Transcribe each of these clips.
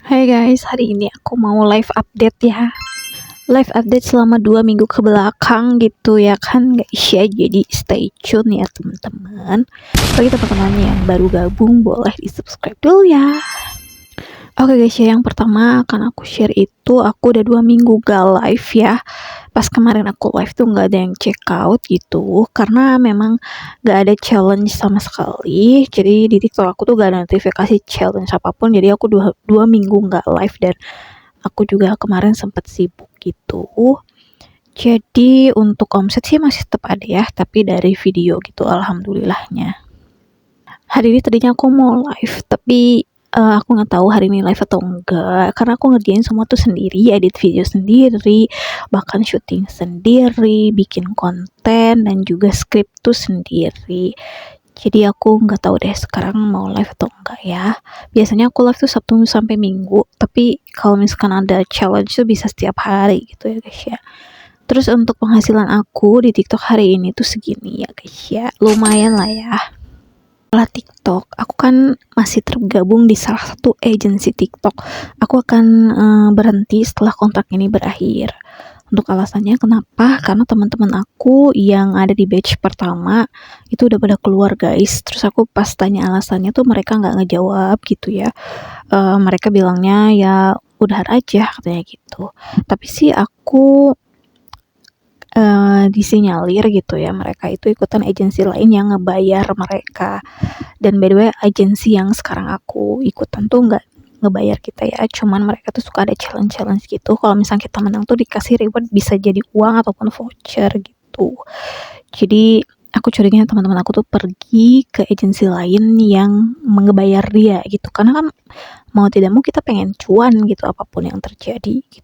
Hai guys, hari ini aku mau live update ya. Live update selama 2 minggu ke belakang gitu ya kan guys ya. Jadi stay tune ya teman-teman. Bagi teman-teman yang baru gabung boleh di subscribe dulu ya. Oke guys ya, yang pertama akan aku share itu aku udah 2 minggu gak live ya. Pas kemarin aku live tuh gak ada yang check out gitu, karena memang gak ada challenge sama sekali. Jadi di TikTok aku tuh gak ada notifikasi challenge apapun, jadi aku 2 minggu gak live. Dan aku juga kemarin sempat sibuk gitu. Jadi untuk omset sih masih tetap ada ya, tapi dari video gitu alhamdulillahnya. Hari ini tadinya aku mau live, tapi aku nggak tahu hari ini live atau enggak, karena aku ngerjain semua tuh sendiri, edit video sendiri, bahkan syuting sendiri, bikin konten, dan juga skrip tuh sendiri. Jadi aku nggak tahu deh sekarang mau live atau enggak ya. Biasanya aku live tuh Sabtu sampai Minggu, tapi kalau misalkan ada challenge tuh bisa setiap hari gitu ya guys ya. Terus untuk penghasilan aku di TikTok hari ini tuh segini ya guys ya, lumayan lah ya. Setelah TikTok, aku kan masih tergabung di salah satu agensi TikTok. Aku akan berhenti setelah kontrak ini berakhir. Untuk alasannya kenapa? Karena teman-teman aku yang ada di batch pertama itu udah pada keluar guys. Terus aku pas tanya alasannya tuh mereka nggak ngejawab gitu ya. Mereka bilangnya ya udahan aja katanya gitu. Tapi sih aku disinyalir gitu ya, mereka itu ikutan agensi lain yang ngebayar mereka. Dan by the way, agensi yang sekarang aku ikutan tuh nggak ngebayar kita ya, cuman mereka tuh suka ada challenge gitu. Kalau misalnya kita menang tuh dikasih reward, bisa jadi uang ataupun voucher gitu. Jadi aku curiganya teman-teman aku tuh pergi ke agensi lain yang ngebayar dia gitu, karena kan mau tidak mau kita pengen cuan gitu apapun yang terjadi gitu.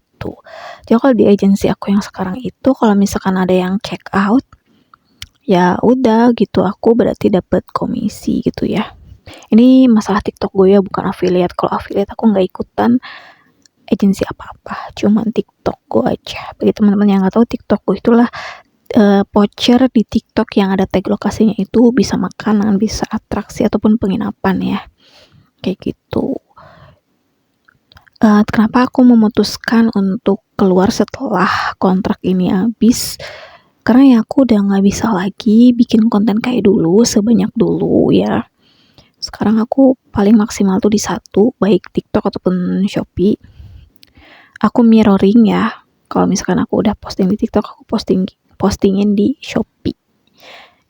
Jadi kalau di agensi aku yang sekarang itu, kalau misalkan ada yang check out, ya udah gitu, aku berarti dapat komisi gitu ya. Ini masalah TikTok gue ya, bukan affiliate. Kalau affiliate aku nggak ikutan agensi apa-apa, cuman TikTok gue aja. Bagi teman-teman yang nggak tahu, TikTok gue itulah voucher di TikTok yang ada tag lokasinya itu bisa makanan, bisa atraksi ataupun penginapan ya, kayak gitu. Kenapa aku memutuskan untuk keluar setelah kontrak ini habis? Karena ya aku udah nggak bisa lagi bikin konten kayak dulu, sebanyak dulu ya. Sekarang aku paling maksimal tuh di satu, baik TikTok ataupun Shopee. Aku mirroring ya. Kalau misalkan aku udah posting di TikTok, aku postingin di Shopee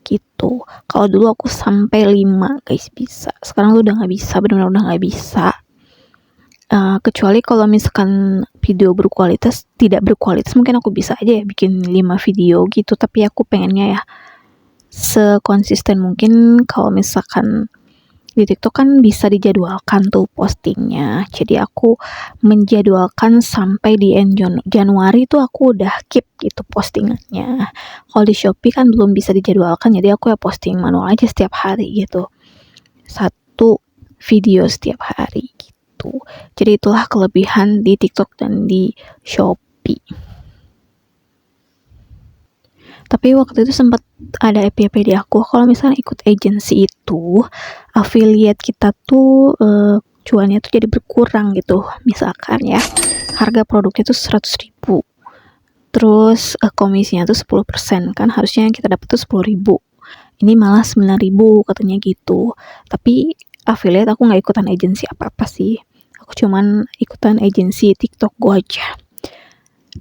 gitu. Kalau dulu aku sampai 5 guys bisa. Sekarang tuh udah nggak bisa, benar-benar udah nggak bisa. Kecuali kalau misalkan video berkualitas, tidak berkualitas mungkin aku bisa aja ya bikin 5 video gitu, tapi aku pengennya ya sekonsisten mungkin. Kalau misalkan di TikTok kan bisa dijadwalkan tuh postingnya, jadi aku menjadwalkan sampai di end Januari tuh aku udah keep gitu postingannya. Kalau di Shopee kan belum bisa dijadwalkan, jadi aku ya posting manual aja setiap hari gitu, 1 video setiap hari gitu. Jadi itulah kelebihan di TikTok dan di Shopee. Tapi waktu itu sempat ada FYP di aku, kalau misalnya ikut agensi itu, affiliate kita tuh cuannya tuh jadi berkurang gitu. Misalkan ya, harga produknya tuh 100.000, terus komisinya tuh 10%, kan harusnya yang kita dapat tuh 10.000, ini malah 9.000 katanya gitu. Tapi affiliate aku nggak ikutan agensi apa-apa sih, aku cuman ikutan agensi TikTok gue aja.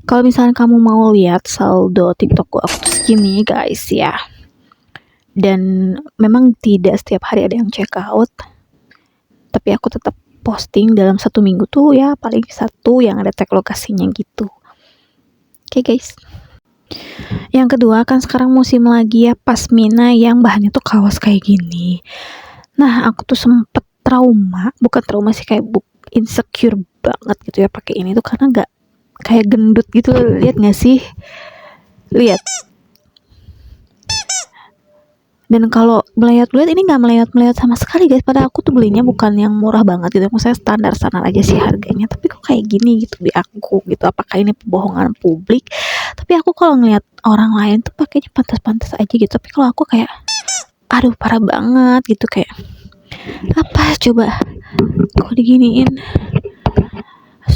Kalau misalnya kamu mau lihat saldo TikTok gue, aku tuh segini guys ya. Dan memang tidak setiap hari ada yang check out, tapi aku tetap posting dalam 1 minggu tuh ya paling 1 yang ada tag lokasinya gitu. Oke guys. Yang kedua, kan sekarang musim lagi ya pasmina yang bahannya tuh kaos kayak gini. Nah, aku tuh sempet bukan trauma sih, kayak insecure banget gitu ya pakai ini tuh, karena nggak kayak gendut gitu. Lihat nggak sih? Lihat. Dan kalau melayat-layat ini nggak melayat-melayat sama sekali guys. Padahal aku tuh belinya bukan yang murah banget gitu, maksudnya standar-standar aja sih harganya, tapi kok kayak gini gitu di aku gitu. Apakah ini pembohongan publik? Tapi aku kalau ngeliat orang lain tuh pakainya pantas-pantas aja gitu, tapi kalau aku kayak aduh parah banget gitu, kayak apa coba kok diginiin.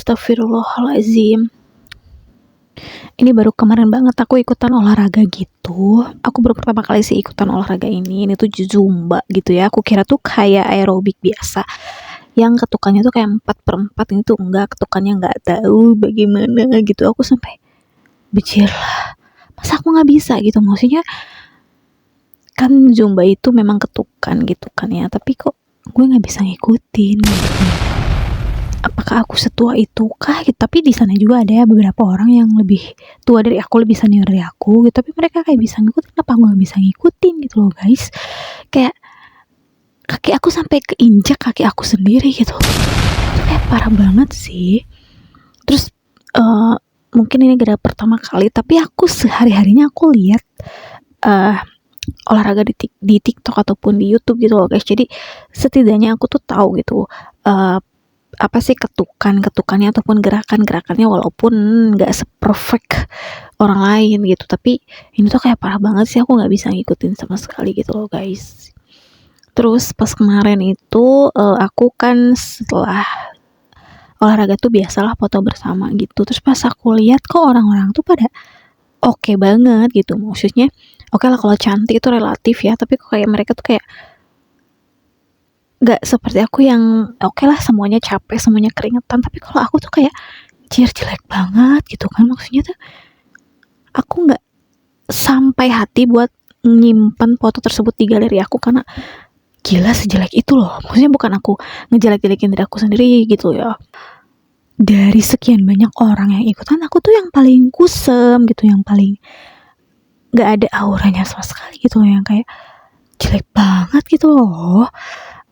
Astagfirullahalazim. Ini baru kemarin banget aku ikutan olahraga gitu. Aku baru pertama kali sih ikutan olahraga ini. Ini tuh Zumba gitu ya. Aku kira tuh kayak aerobik biasa. Yang ketukannya tuh kayak 4/4. Ini tuh enggak, ketukannya enggak tahu bagaimana gitu. Aku sampai bejir lah. Masa aku nggak bisa gitu? Maksudnya kan Zumba itu memang ketukan gitu kan ya. Tapi kok gue nggak bisa ngikutin gitu. Apakah aku setua itu kah gitu. Tapi di sana juga ada ya beberapa orang yang lebih tua dari aku, lebih senior dari aku gitu, tapi mereka kayak bisa ngikutin, kenapa aku nggak bisa ngikutin gitu loh guys. Kayak kaki aku sampai keinjak kaki aku sendiri gitu. Itu kayak parah banget sih. Terus mungkin ini gara pertama kali, tapi aku sehari-harinya aku lihat olahraga di TikTok ataupun di YouTube gitu loh guys. Jadi setidaknya aku tuh tahu gitu apa sih ketukannya ataupun gerakannya, walaupun nggak seperfect orang lain gitu, tapi ini tuh kayak parah banget sih, aku nggak bisa ngikutin sama sekali gitu loh guys. Terus pas kemarin itu aku kan setelah olahraga tuh biasalah foto bersama gitu, terus pas aku lihat kok orang-orang tuh pada oke banget gitu. Maksudnya oke lah, kalau cantik itu relatif ya, tapi kok kayak mereka tuh kayak gak seperti aku yang oke lah semuanya capek, semuanya keringetan, tapi kalau aku tuh kayak jelek banget gitu kan. Maksudnya tuh aku gak sampai hati buat nyimpen foto tersebut di galeri aku, karena gila sejelek itu loh. Maksudnya bukan aku ngejelek-jelekin diri aku sendiri gitu ya. Dari sekian banyak orang yang ikutan, aku tuh yang paling kusem gitu, yang paling gak ada auranya sama sekali gitu loh, yang kayak jelek banget gitu loh.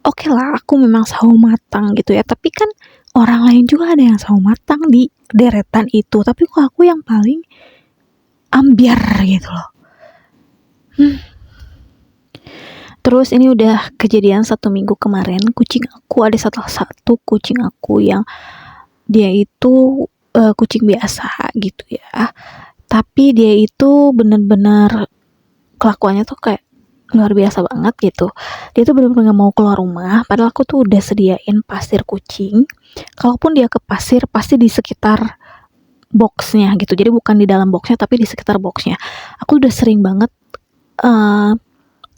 Oke lah, aku memang sawo matang gitu ya, tapi kan orang lain juga ada yang sawo matang di deretan itu, tapi kok aku yang paling ambiar gitu loh. Terus ini udah kejadian 1 minggu kemarin. Kucing aku, ada satu kucing aku yang dia itu kucing biasa gitu ya, tapi dia itu bener-bener kelakuannya tuh kayak luar biasa banget gitu. Dia tuh bener-bener gak mau keluar rumah, padahal aku tuh udah sediain pasir kucing. Kalaupun dia ke pasir, pasti di sekitar boxnya gitu, jadi bukan di dalam boxnya tapi di sekitar boxnya. Aku udah sering banget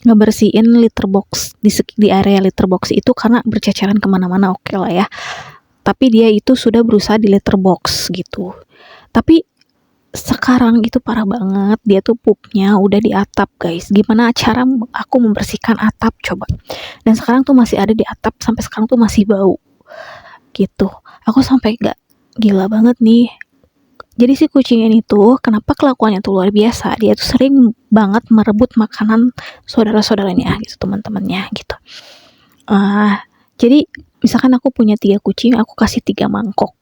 ngebersihin litter box di area litter box itu, karena berceceran kemana-mana. Oke lah ya, tapi dia itu sudah berusaha di litter box gitu. Tapi sekarang itu parah banget, dia tuh pupnya udah di atap guys. Gimana cara aku membersihkan atap coba? Dan sekarang tuh masih ada di atap, sampai sekarang tuh masih bau gitu. Aku sampai gak gila banget nih. Jadi si kucing ini tuh kenapa kelakuannya tuh luar biasa, dia tuh sering banget merebut makanan saudara-saudaranya gitu, teman-temannya gitu. Jadi misalkan aku punya 3 kucing, aku kasih 3 mangkok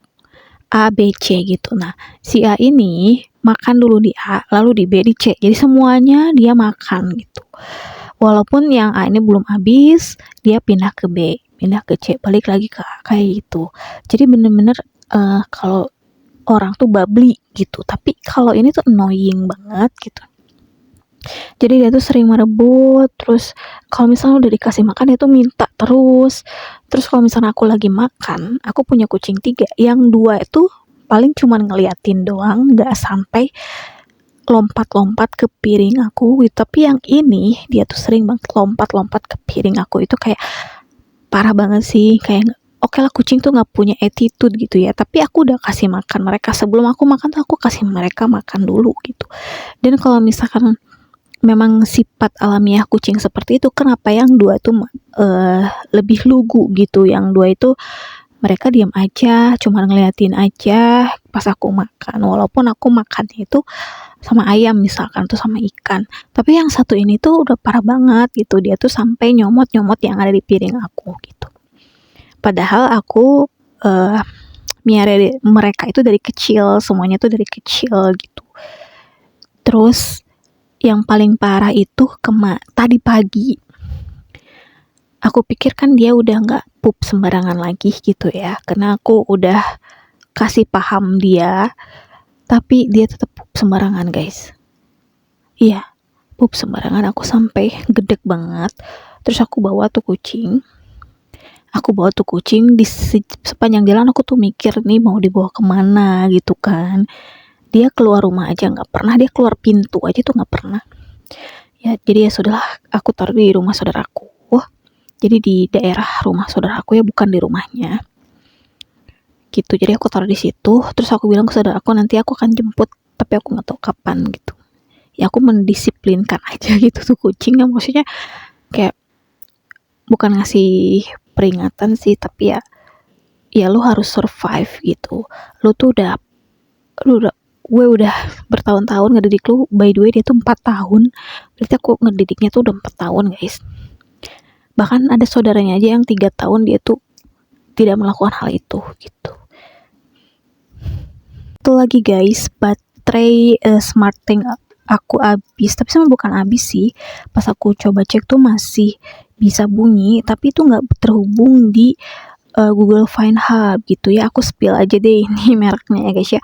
A, B, C gitu. Nah, si A ini makan dulu di A, lalu di B, di C. Jadi semuanya dia makan gitu. Walaupun yang A ini belum habis, dia pindah ke B, pindah ke C, balik lagi ke A, kayak gitu. Jadi bener-bener kalau orang tuh bubbly gitu, tapi kalau ini tuh annoying banget gitu. Jadi dia tuh sering merebut, terus kalau misalnya udah dikasih makan dia tuh minta terus. Terus kalau misalnya aku lagi makan, aku punya kucing 3, yang 2 itu paling cuman ngeliatin doang, gak sampai lompat-lompat ke piring aku gitu. Tapi yang ini dia tuh sering banget lompat-lompat ke piring aku, itu kayak parah banget sih. Kayak oke lah, kucing tuh gak punya attitude gitu ya, tapi aku udah kasih makan mereka. Sebelum aku makan tuh aku kasih mereka makan dulu gitu. Dan kalau misalkan memang sifat alamiah kucing seperti itu, kenapa yang 2 tuh lebih lugu gitu. Yang 2 itu mereka diam aja, cuma ngeliatin aja pas aku makan, walaupun aku makannya itu sama ayam misalkan tuh, sama ikan. Tapi yang satu ini tuh udah parah banget gitu, dia tuh sampai nyomot-nyomot yang ada di piring aku gitu. Padahal aku miara mereka itu dari kecil, semuanya tuh dari kecil gitu. Terus yang paling parah itu tadi pagi. Aku pikir kan dia udah gak pup sembarangan lagi gitu ya, karena aku udah kasih paham dia, tapi dia tetap pup sembarangan guys. Iya, pup sembarangan. Aku sampai gedek banget. Terus aku bawa tuh kucing, Aku bawa tuh kucing di sepanjang jalan. Aku tuh mikir nih mau dibawa kemana gitu kan. Dia keluar rumah aja nggak pernah, dia keluar pintu aja tuh nggak pernah. Ya jadi ya sudahlah, aku taruh di rumah saudaraku. Jadi di daerah rumah saudaraku ya, bukan di rumahnya gitu. Jadi aku taruh di situ, terus aku bilang ke saudaraku nanti aku akan jemput, tapi aku nggak tahu kapan gitu. Ya aku mendisiplinkan aja gitu tuh kucing, yang maksudnya kayak bukan ngasih peringatan sih, tapi ya lu harus survive gitu. Lu udah gue udah bertahun-tahun ngedidik lu. By the way dia tuh 4 tahun, berarti aku ngedidiknya tuh udah 4 tahun guys. Bahkan ada saudaranya aja yang 3 tahun dia tuh tidak melakukan hal itu gitu. Itu lagi guys, baterai SmartThing aku habis, tapi sebenarnya bukan habis sih. Pas aku coba cek tuh masih bisa bunyi, tapi itu nggak terhubung di Google Find Hub gitu ya. Aku spill aja deh ini mereknya ya guys ya.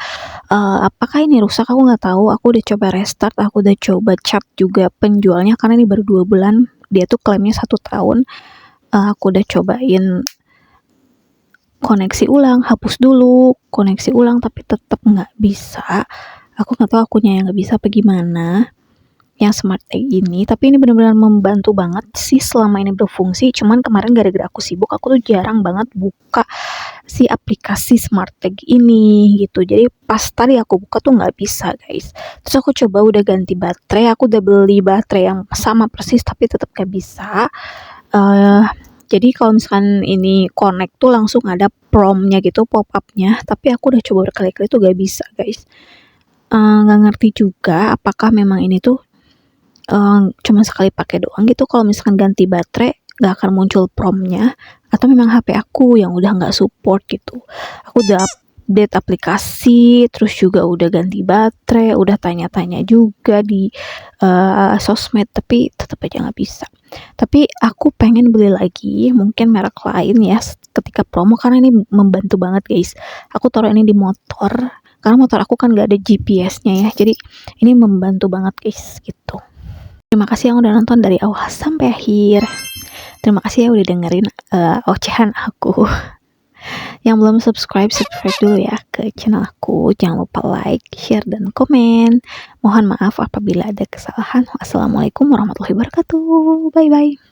Apakah ini rusak aku nggak tahu. Aku udah coba restart, aku udah coba chat juga penjualnya karena ini baru 2 bulan, dia tuh klaimnya 1 tahun. Aku udah cobain koneksi ulang, hapus dulu, koneksi ulang, tapi tetap nggak bisa. Aku nggak tahu akunya yang nggak bisa apa gimana, yang SmartThing ini. Tapi ini benar-benar membantu banget sih selama ini berfungsi. Cuman kemarin gara-gara aku sibuk, aku tuh jarang banget buka si aplikasi SmartThing ini gitu. Jadi pas tadi aku buka tuh nggak bisa guys. Terus aku coba udah ganti baterai, aku udah beli baterai yang sama persis tapi tetap nggak bisa. Jadi kalau misalkan ini connect tuh langsung ada prompt-nya gitu, pop-up-nya, tapi aku udah coba berkali-kali tuh gak bisa guys. Nggak ngerti juga apakah memang ini tuh cuma sekali pakai doang gitu. Kalau misalkan ganti baterai gak akan muncul prompt-nya, atau memang HP aku yang udah nggak support gitu. Aku udah update aplikasi, terus juga udah ganti baterai, udah tanya-tanya juga di sosmed, tapi tetap aja nggak bisa. Tapi aku pengen beli lagi mungkin merek lain ya ketika promo, karena ini membantu banget guys. Aku taruh ini di motor karena motor aku kan gak ada GPS-nya ya, jadi ini membantu banget guys gitu. Terima kasih yang udah nonton dari awal sampai akhir. Terima kasih ya udah dengerin ocehan aku. Yang belum subscribe dulu ya ke channel aku. Jangan lupa like, share, dan komen. Mohon maaf apabila ada kesalahan. Wassalamualaikum warahmatullahi wabarakatuh. Bye bye.